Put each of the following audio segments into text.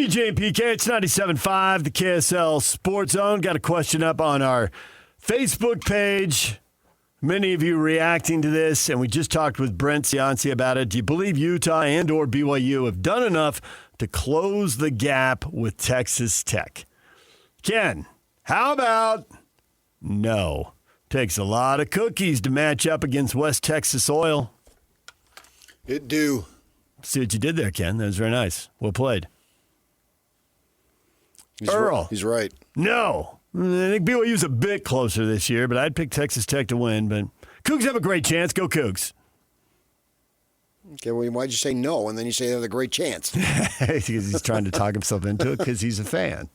BJ and PK, it's 97.5, the KSL Sports Zone. Got a question up on our Facebook page. Many of you reacting to this, and we just talked with Brent Cianci about it. Do you believe Utah and or BYU have done enough to close the gap with Texas Tech? Ken, how about no? Takes a lot of cookies to match up against West Texas soil. It do. See what you did there, Ken. That was very nice. Well played. He's right. No. I think BYU's a bit closer this year, but I'd pick Texas Tech to win. But Cougs have a great chance. Go Cougs. Okay, well, why'd you say no, and then you say they have a great chance? Because he's trying to talk himself into it because he's a fan.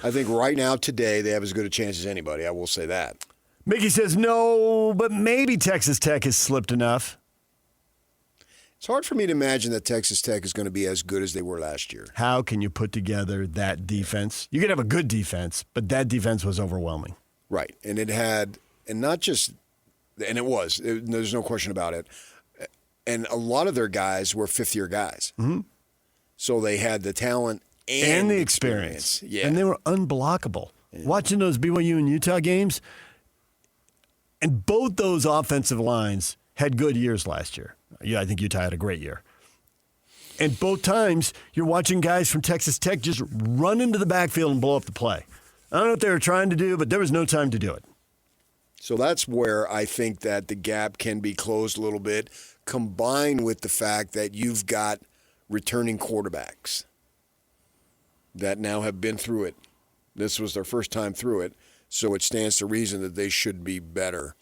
I think right now, today, they have as good a chance as anybody. I will say that. Mickey says no, but maybe Texas Tech has slipped enough. It's hard for me to imagine that Texas Tech is going to be as good as they were last year. How can you put together that defense? You could have a good defense, but that defense was overwhelming. Right. And it had, and not just, and it was, there's no question about it. And a lot of their guys were fifth-year guys. Mm-hmm. So they had the talent and the experience. Yeah. And they were unblockable. Yeah. Watching those BYU and Utah games, and both those offensive lines had good years last year. Yeah, I think Utah had a great year. And both times, you're watching guys from Texas Tech just run into the backfield and blow up the play. I don't know what they were trying to do, but there was no time to do it. So that's where I think that the gap can be closed a little bit, combined with the fact that you've got returning quarterbacks that now have been through it. This was their first time through it, so it stands to reason that they should be better.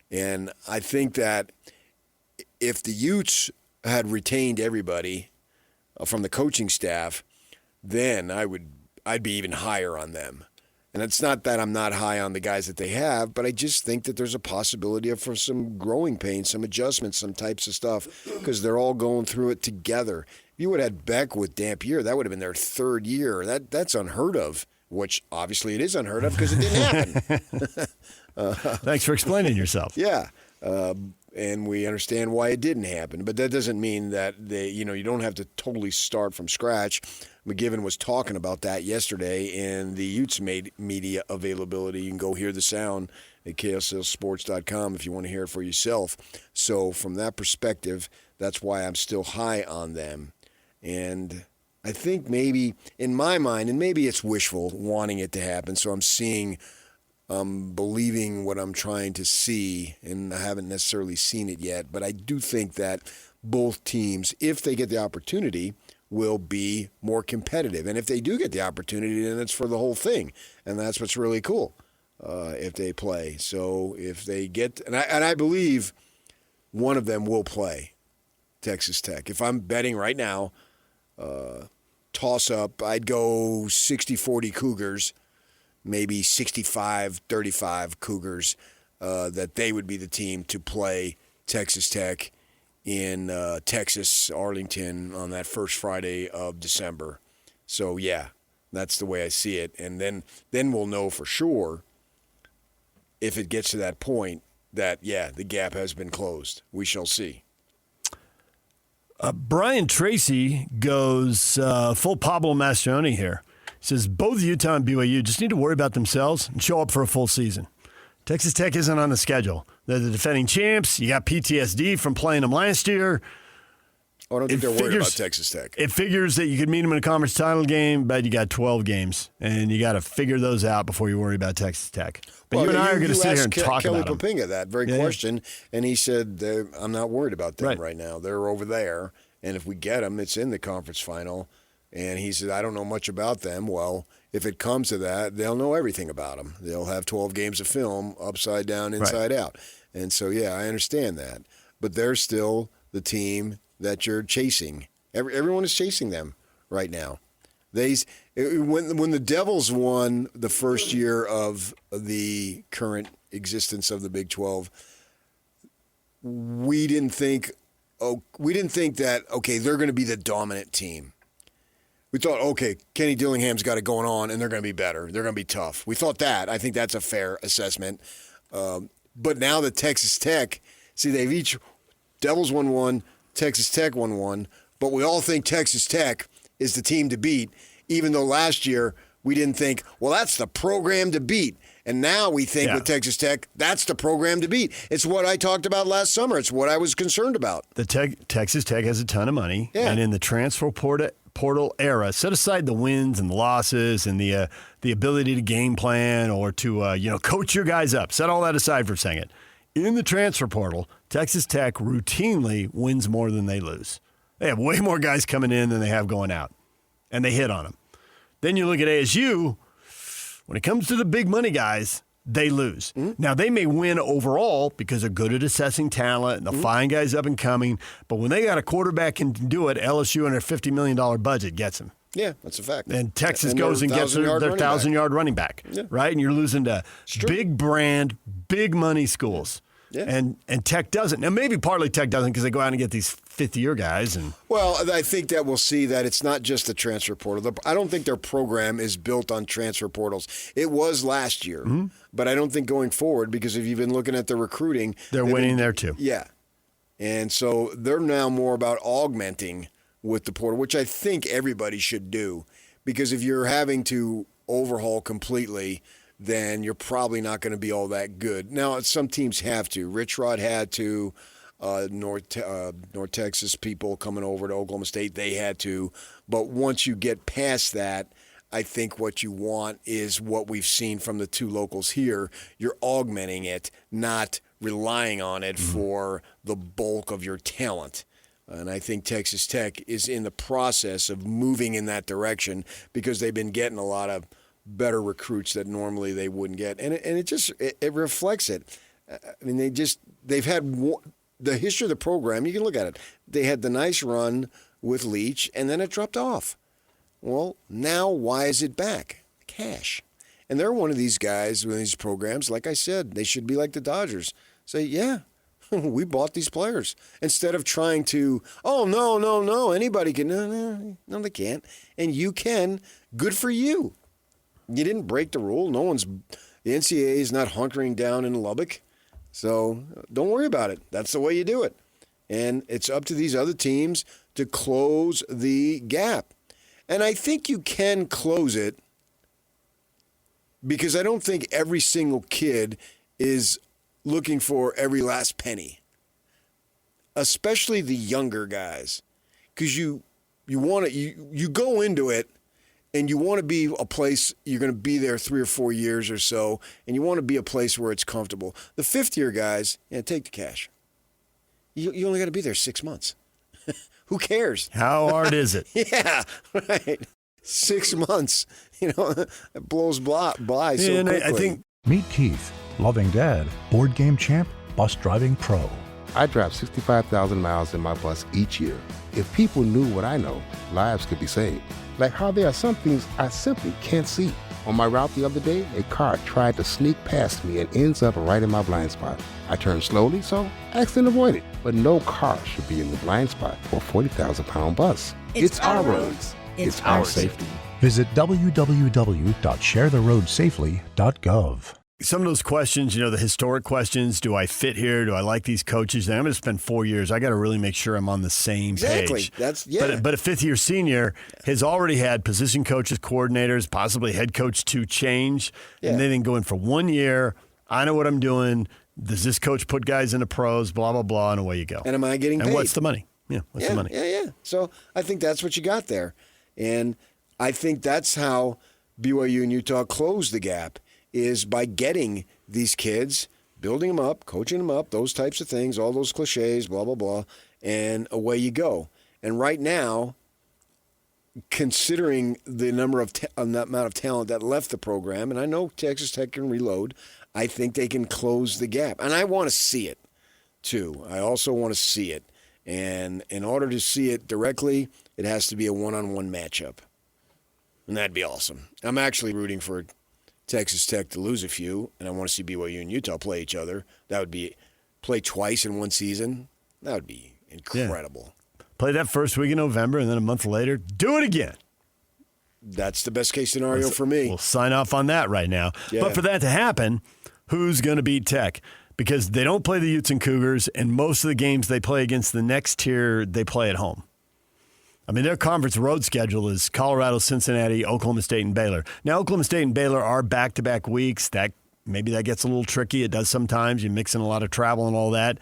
And I think that if the Utes had retained everybody from the coaching staff, then I'd be even higher on them. And it's not that I'm not high on the guys that they have, but I just think that there's a possibility for some growing pains, some adjustments, some types of stuff, because they're all going through it together. If you would have had Beck with Dampier, that would have been their third year. That's unheard of, which obviously it is unheard of because it didn't happen. Thanks for explaining yourself. Yeah. And we understand why it didn't happen. But that doesn't mean that you don't have to totally start from scratch. McGivern was talking about that yesterday in the Utes media availability. You can go hear the sound at KSLSports.com if you want to hear it for yourself. So from that perspective, that's why I'm still high on them. And I think maybe, in my mind, and maybe it's wishful wanting it to happen, so I'm believing what I'm trying to see, and I haven't necessarily seen it yet, but I do think that both teams, if they get the opportunity, will be more competitive. And if they do get the opportunity, then it's for the whole thing, and that's what's really cool if they play. So if they get, and I believe one of them will play, Texas Tech. If I'm betting right now, toss-up, I'd go 60-40 Cougars, maybe 65-35 Cougars, that they would be the team to play Texas Tech in Texas, Arlington, on that first Friday of December. So, yeah, that's the way I see it. And then we'll know for sure if it gets to that point that, yeah, the gap has been closed. We shall see. Brian Tracy goes full Pablo Mastroeni here. He says both Utah and BYU just need to worry about themselves and show up for a full season. Texas Tech isn't on the schedule. They're the defending champs. You got PTSD from playing them last year. I don't think they're worried about Texas Tech. It figures that you could meet them in a conference title game, but you got 12 games, and you got to figure those out before you worry about Texas Tech. But you and I are going to sit here and talk Kelly about Poppinga that very question, and he said, I'm not worried about them right now. They're over there, and if we get them, it's in the conference final. And he said, I don't know much about them. Well, if it comes to that, they'll know everything about them. They'll have 12 games of film, upside down, inside out. And so, yeah, I understand that. But they're still the team that you're chasing. Everyone is chasing them right now. When the Devils won the first year of the current existence of the Big 12, we didn't think that, okay, they're going to be the dominant team. We thought, okay, Kenny Dillingham's got it going on, and they're going to be better. They're going to be tough. We thought that. I think that's a fair assessment. But now that Texas Tech, see, they've each – Devils won one, Texas Tech won one. but we all think Texas Tech is the team to beat, even though last year we didn't think, well, that's the program to beat. And now we think with Texas Tech, that's the program to beat. It's what I talked about last summer. It's what I was concerned about. Texas Tech has a ton of money, and in the transfer portal era, set aside the wins and the losses and the ability to game plan or to coach your guys up. Set all that aside for a second. In the transfer portal, Texas Tech routinely wins more than they lose. They have way more guys coming in than they have going out, and they hit on them. Then you look at ASU. When it comes to the big money guys, they lose. Mm-hmm. Now, they may win overall because they're good at assessing talent and they'll find guys up and coming. But when they got a quarterback and can do it, LSU and their $50 million budget gets them. Yeah, that's a fact. And Texas goes and gets their 1,000-yard running back, right? And you're losing to big brand, big money schools. Yeah. And Tech doesn't. Now, maybe partly Tech doesn't because they go out and get these fifth-year guys. Well, I think that we'll see that it's not just the transfer portal. I don't think their program is built on transfer portals. It was last year, but I don't think going forward, because if you've been looking at the recruiting. They're winning there too. Yeah. And so they're now more about augmenting with the portal, which I think everybody should do, because if you're having to overhaul completely, then you're probably not going to be all that good. Now, some teams have to. Rich Rod had to. North Texas people coming over to Oklahoma State, they had to. But once you get past that, I think what you want is what we've seen from the two locals here. You're augmenting it, not relying on it for the bulk of your talent. And I think Texas Tech is in the process of moving in that direction because they've been getting a lot of better recruits that normally they wouldn't get. And it reflects it. I mean, they've had the history of the program. You can look at it. They had the nice run with Leach, and then it dropped off. Well, now why is it back? Cash. And they're one of these guys with these programs, like I said, they should be like the Dodgers. Say, yeah, we bought these players. Instead of trying to, no, anybody can. No, they can't. And you can. Good for you. You didn't break the rule. The NCAA is not hunkering down in Lubbock. So don't worry about it. That's the way you do it. And it's up to these other teams to close the gap. And I think you can close it because I don't think every single kid is looking for every last penny, especially the younger guys, because you go into it and you want to be a place you're going to be there 3 or 4 years or so, and you want to be a place where it's comfortable. The fifth-year guys, take the cash. You only got to be there 6 months. Who cares? How hard is it? Yeah, right. 6 months. It blows by so quickly. I think Meet Keith, loving dad, board game champ, bus driving pro. I drive 65,000 miles in my bus each year. If people knew what I know, lives could be saved. Like how there are some things I simply can't see. On my route the other day, a car tried to sneak past me and ends up right in my blind spot. I turned slowly, so I accident avoided. But no car should be in the blind spot for a 40,000-pound bus. It's our roads. It's our safety. Visit www.sharetheroadsafely.gov. some of those questions, the historic questions, do I fit here? Do I like these coaches? I'm going to spend 4 years. I got to really make sure I'm on the same page. But a fifth-year senior has already had position coaches, coordinators, possibly head coach to change, and they then go in for 1 year. I know what I'm doing. Does this coach put guys into pros, blah, blah, blah, and away you go. And am I getting paid? And what's the money? What's the money? Yeah. So I think that's what you got there. And I think that's how BYU and Utah close the gap, is by getting these kids, building them up, coaching them up, those types of things, all those cliches, blah, blah, blah, and away you go. And right now, considering the amount of talent that left the program, and I know Texas Tech can reload, I think they can close the gap. And I want to see it, too. I also want to see it. And in order to see it directly, it has to be a one-on-one matchup. And that'd be awesome. I'm actually rooting for Texas Tech to lose a few, and I want to see BYU and Utah play each other. That would be play twice in one season. That would be incredible. Yeah. Play that first week in November, and then a month later, do it again. That's the best case scenario for me. We'll sign off on that right now. Yeah. But for that to happen, who's going to beat Tech? Because they don't play the Utes and Cougars, and most of the games they play against the next tier, they play at home. I mean, their conference road schedule is Colorado, Cincinnati, Oklahoma State, and Baylor. Now, Oklahoma State and Baylor are back-to-back weeks. Maybe that gets a little tricky. It does sometimes. You mix in a lot of travel and all that.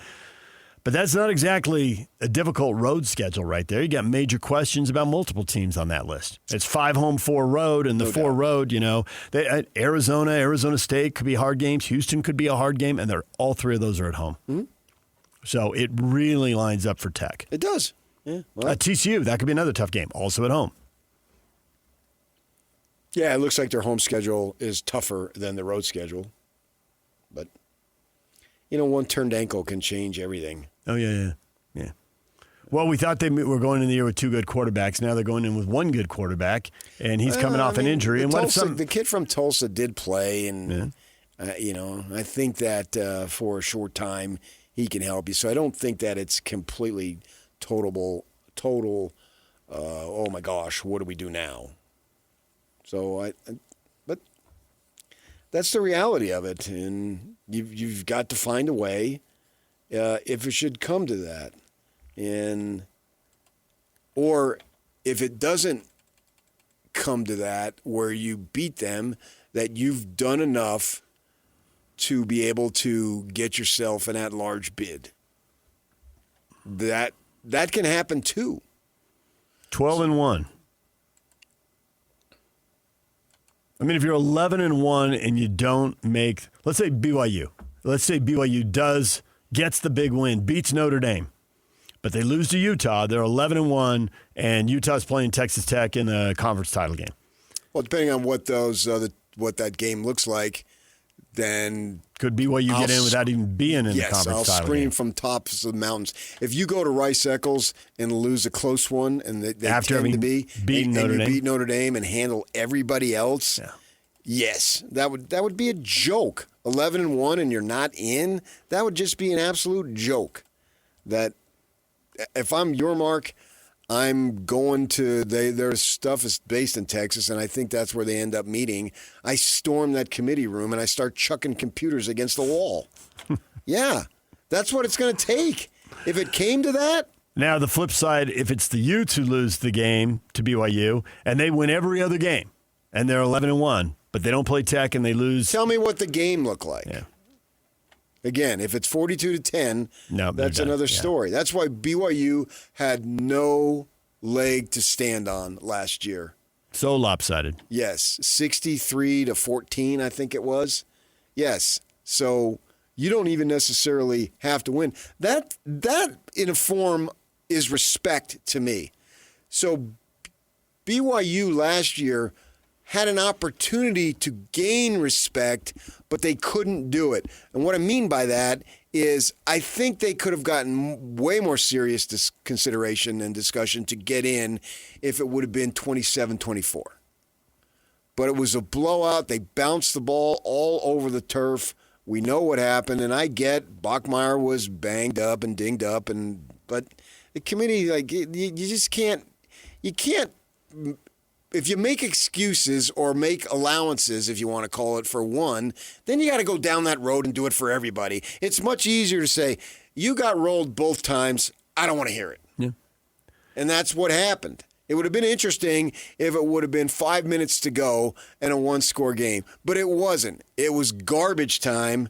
But that's not exactly a difficult road schedule right there. You got major questions about multiple teams on that list. It's 5 home, 4 road, and the No 4 doubt. road, Arizona State could be hard games. Houston could be a hard game, and all 3 of those are at home. Mm-hmm. So it really lines up for Tech. It does. Yeah. Well, TCU, that could be another tough game, also at home. yeah, it looks like their home schedule is tougher than the road schedule. But, one turned ankle can change everything. Oh, yeah. Well, we thought they were going in the year with 2 good quarterbacks. Now they're going in with 1 good quarterback, and he's coming off an injury. And The kid from Tulsa did play, and, I think that for a short time he can help you. So I don't think that it's completely total, oh my gosh, what do we do now? So but that's the reality of it, and you've got to find a way if it should come to that, or if it doesn't come to that where you beat them, that you've done enough to be able to get yourself an at-large bid. That can happen too. 12-1. I mean, if you're 11-1 and you don't make, let's say BYU. Let's say BYU gets the big win, beats Notre Dame, but they lose to Utah. They're 11-1, and Utah's playing Texas Tech in the conference title game. Well, depending on what that game looks like, then could BYU get in without even being in the conference title game? Yes, I'll scream from tops of the mountains. If you go to Rice-Eccles and lose a close one, and they after tend to be, beat Notre Dame and handle everybody else, yes, that would be a joke. 11-1 and you're not in, that would just be an absolute joke. That if I'm your Mark, I'm going to their stuff is based in Texas, and I think that's where they end up meeting. I storm that committee room and I start chucking computers against the wall. Yeah, that's what it's going to take. If it came to that. Now, the flip side, if it's the Utes who lose the game to BYU and they win every other game and they're 11-1, but they don't play Tech and they lose. Tell me what the game looked like. Yeah. Again, if it's 42-10, no, that's another story. That's why BYU had no leg to stand on last year. So lopsided. Yes, 63-14, I think it was. Yes, so you don't even necessarily have to win. That in a form is respect to me. So BYU last year had an opportunity to gain respect, but they couldn't do it. And what I mean by that is I think they could have gotten way more serious consideration and discussion to get in if it would have been 27-24. But it was a blowout. They bounced the ball all over the turf. We know what happened, and I get Bachmeier was banged up and dinged up, but the committee, you just can't. You can't. If you make excuses or make allowances, if you want to call it, for one, then you got to go down that road and do it for everybody. It's much easier to say, you got rolled both times, I don't want to hear it. Yeah. And that's what happened. It would have been interesting if it would have been 5 minutes to go and a one-score game. But it wasn't. It was garbage time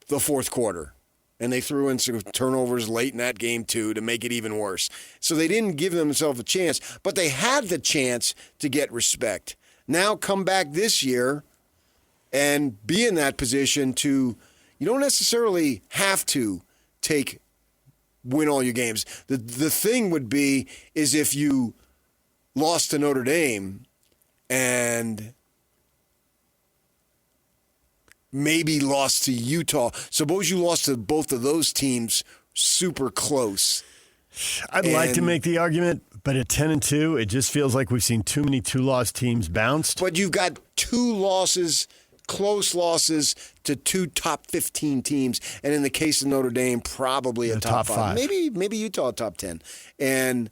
the fourth quarter. And they threw in some turnovers late in that game, too, to make it even worse. So they didn't give themselves a chance, but they had the chance to get respect. Now come back this year and be in that position to, you don't necessarily have to win all your games. The thing would be is if you lost to Notre Dame and maybe lost to Utah. Suppose you lost to both of those teams super close. I'd like to make the argument, but at 10-2, it just feels like we've seen too many two-loss teams bounced. But you've got 2 losses, close losses to 2 top 15 teams, and in the case of Notre Dame, probably a top 5. Maybe Utah top 10. And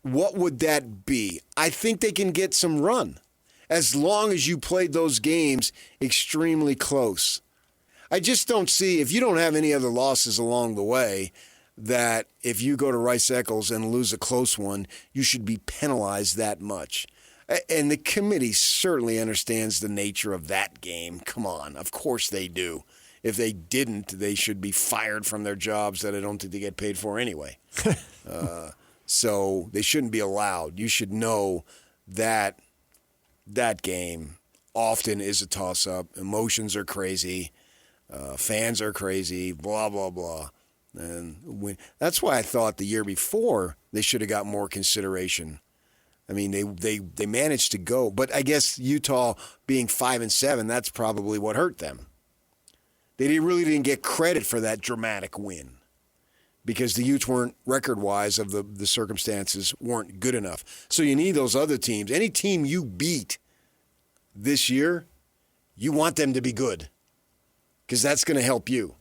what would that be? I think they can get some run, as long as you played those games extremely close. I just don't see, if you don't have any other losses along the way, that if you go to Rice-Eccles and lose a close one, you should be penalized that much. And the committee certainly understands the nature of that game. Come on, of course they do. If they didn't, they should be fired from their jobs that I don't think they get paid for anyway. So they shouldn't be allowed. You should know that that game often is a toss-up. Emotions are crazy. Fans are crazy, blah, blah, blah. And that's why I thought the year before they should have got more consideration. I mean, they managed to go. But I guess Utah being 5-7, that's probably what hurt them. They really didn't get credit for that dramatic win because the Utes weren't, record-wise, of the circumstances, weren't good enough. So you need those other teams. Any team you beat this year, you want them to be good because that's going to help you.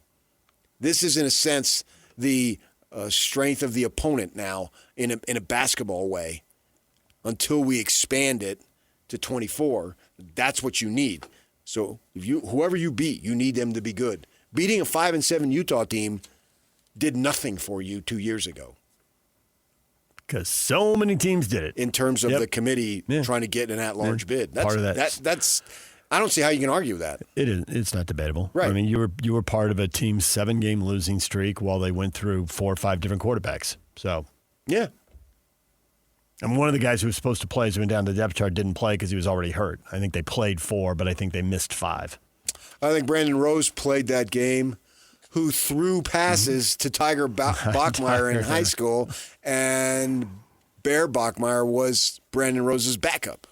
This is, in a sense, the strength of the opponent now in a basketball way. Until we expand it to 24, that's what you need. So whoever you beat, you need them to be good. Beating a 5-7 Utah team did nothing for you 2 years ago. Because so many teams did it. In terms of the committee trying to get an at-large bid. That's, part of that. That's I don't see how you can argue that. It is. It's not debatable. Right. I mean, you were part of a team's 7-game losing streak while they went through 4 or 5 different quarterbacks. So yeah. And one of the guys who was supposed to play as he went down the depth chart didn't play because he was already hurt. I think they played 4, but I think they missed 5. I think Brandon Rose played that game, who threw passes to Tiger Bachmeier in high school, and Bear Bachmeier was Brandon Rose's backup.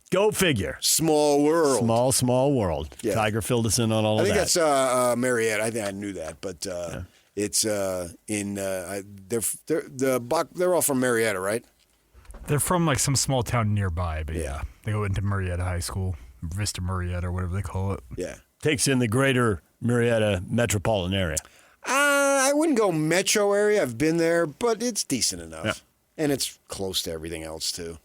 Go figure. Small world. Small world. Yeah. Tiger filled us in on all of that. I think that's Marietta. I think I knew that, but it's they're all from Marietta, right? They're from like some small town nearby, but yeah, they go into Marietta High School, Vista Marietta, or whatever they call it. Yeah, takes in the greater Marietta metropolitan area. I wouldn't go metro area. I've been there, but it's decent enough, yeah. And it's close to everything else too.